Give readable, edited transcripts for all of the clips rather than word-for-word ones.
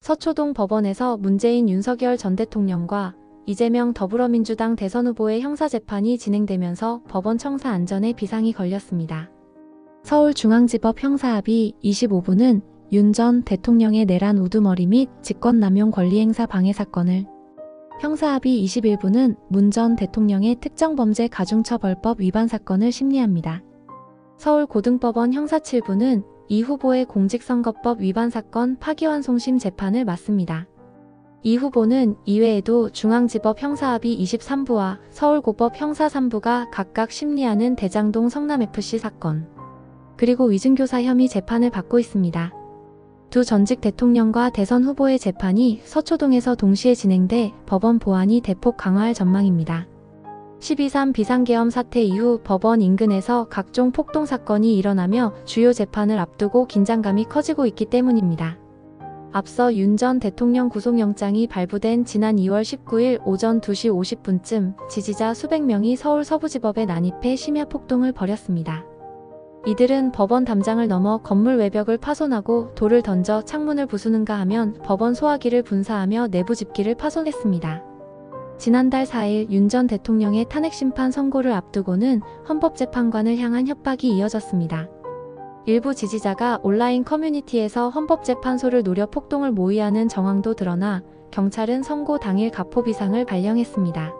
서초동 법원에서 문재인 윤석열 전 대통령과 이재명 더불어민주당 대선 후보의 형사재판이 진행되면서 법원 청사 안전에 비상이 걸렸습니다. 서울중앙지법 형사합의 25부는 윤 전 대통령의 내란 우두머리 및 직권남용 권리행사 방해 사건을, 형사합의 21부는 문 전 대통령의 특정범죄 가중처벌법 위반 사건을 심리합니다. 서울고등법원 형사 7부는 이 후보의 공직선거법 위반 사건 파기환송심 재판을 맡습니다. 이 후보는 이외에도 중앙지법 형사합의 23부와 서울고법 형사 3부가 각각 심리하는 대장동 성남FC 사건, 그리고 위증교사 혐의 재판을 받고 있습니다. 두 전직 대통령과 대선 후보의 재판이 서초동에서 동시에 진행돼 법원 보안이 대폭 강화할 전망입니다. 12.3 비상계엄 사태 이후 법원 인근에서 각종 폭동 사건이 일어나며 주요 재판을 앞두고 긴장감이 커지고 있기 때문입니다. 앞서 윤 전 대통령 구속영장이 발부된 지난 2월 19일 오전 2시 50분쯤 지지자 수백 명이 서울 서부지법에 난입해 심야 폭동을 벌였습니다. 이들은 법원 담장을 넘어 건물 외벽을 파손하고 돌을 던져 창문을 부수는가 하면 법원 소화기를 분사하며 내부 집기를 파손했습니다. 지난달 4일 윤 전 대통령의 탄핵심판 선고를 앞두고는 헌법재판관을 향한 협박이 이어졌습니다. 일부 지지자가 온라인 커뮤니티에서 헌법재판소를 노려 폭동을 모의하는 정황도 드러나 경찰은 선고 당일 가포비상을 발령했습니다.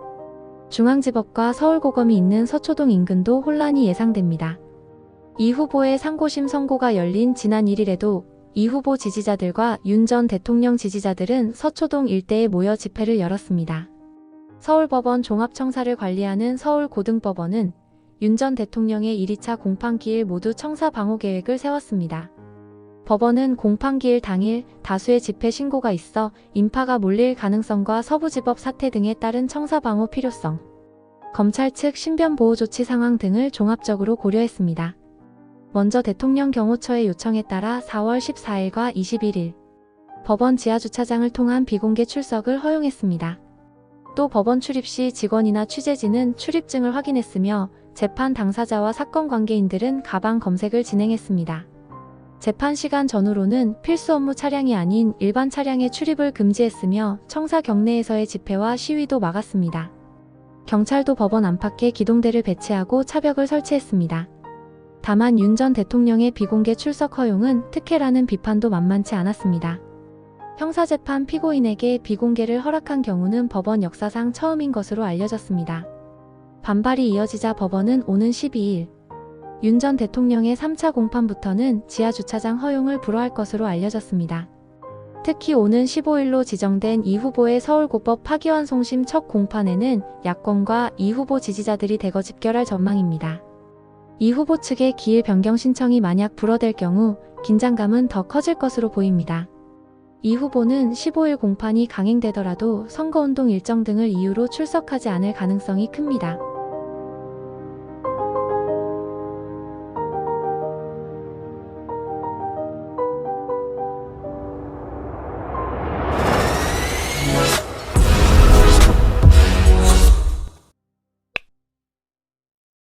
중앙지법과 서울고검이 있는 서초동 인근도 혼란이 예상됩니다. 이 후보의 상고심 선고가 열린 지난 1일에도 이 후보 지지자들과 윤 전 대통령 지지자들은 서초동 일대에 모여 집회를 열었습니다. 서울법원 종합청사를 관리하는 서울고등법원은 윤 전 대통령의 1~2차 공판기일 모두 청사 방호 계획을 세웠습니다. 법원은 공판기일 당일 다수의 집회 신고가 있어 인파가 몰릴 가능성과 서부지법 사태 등에 따른 청사 방호 필요성, 검찰 측 신변 보호 조치 상황 등을 종합적으로 고려했습니다. 먼저 대통령 경호처의 요청에 따라 4월 14일과 21일 법원 지하주차장을 통한 비공개 출석을 허용했습니다. 또 법원 출입 시 직원이나 취재진은 출입증을 확인했으며 재판 당사자와 사건 관계인들은 가방 검색을 진행했습니다. 재판 시간 전후로는 필수 업무 차량이 아닌 일반 차량의 출입을 금지했으며 청사 경내에서의 집회와 시위도 막았습니다. 경찰도 법원 안팎에 기동대를 배치하고 차벽을 설치했습니다. 다만 윤 전 대통령의 비공개 출석 허용은 특혜라는 비판도 만만치 않았습니다. 형사재판 피고인에게 비공개를 허락한 경우는 법원 역사상 처음인 것으로 알려졌습니다. 반발이 이어지자 법원은 오는 12일 윤 전 대통령의 3차 공판부터는 지하주차장 허용을 불허할 것으로 알려졌습니다. 특히 오는 15일로 지정된 이 후보의 서울고법 파기환송심 첫 공판에는 야권과 이 후보 지지자들이 대거 집결할 전망입니다. 이 후보 측의 기일 변경 신청이 만약 불허될 경우 긴장감은 더 커질 것으로 보입니다. 이 후보는 15일 공판이 강행되더라도 선거운동 일정 등을 이유로 출석하지 않을 가능성이 큽니다.